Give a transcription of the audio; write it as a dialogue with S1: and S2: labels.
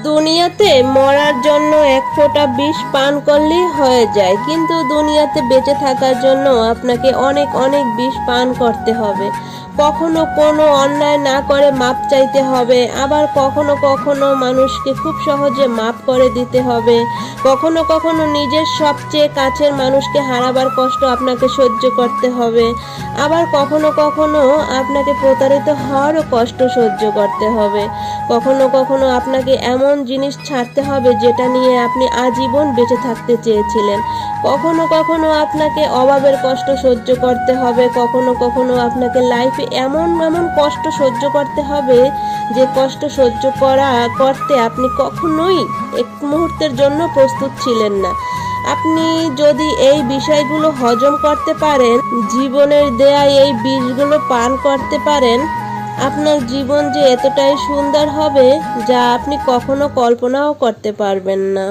S1: দুনিয়াতে মরার জন্য এক ফোঁটা বিষ পান করলেই হয়ে যায়, কিন্তু দুনিয়াতে বেঁচে থাকার জন্য আপনাকে অনেক অনেক বিষ পান করতে হবে। কখনো কোনো অন্যায় না করে মাপ চাইতে হবে, আবার কখনো কখনো মানুষকে খুব সহজে মাপ করে দিতে হবে। কখনো কখনো নিজের সবচেয়ে কাছের মানুষকে হারাবার কষ্ট আপনাকে সহ্য করতে হবে। আবার কখনো কখনো আপনাকে প্রতারিত হওয়ারও কষ্ট সহ্য করতে হবে। কখনো কখনো আপনাকে এমন জিনিস ছাড়তে হবে যেটা নিয়ে আপনি আজীবন বেঁচে থাকতে চেয়েছিলেন। কখনো কখনো আপনাকে অভাবের কষ্ট সহ্য করতে হবে। কখনো কখনো আপনাকে লাইফে এমন এমন কষ্ট সহ্য করতে হবে যে কষ্ট সহ্য করতে আপনি কখনোই এক মুহূর্তের জন্য প্রস্তুত ছিলেন না। আপনি যদি এই বিষয়গুলো হজম করতে পারেন, জীবনের দেয়া এই বিষগুলো পান করতে পারেন, আপনার জীবন যে এতটাই সুন্দর হবে যা আপনি কখনো কল্পনাও করতে পারবেন না।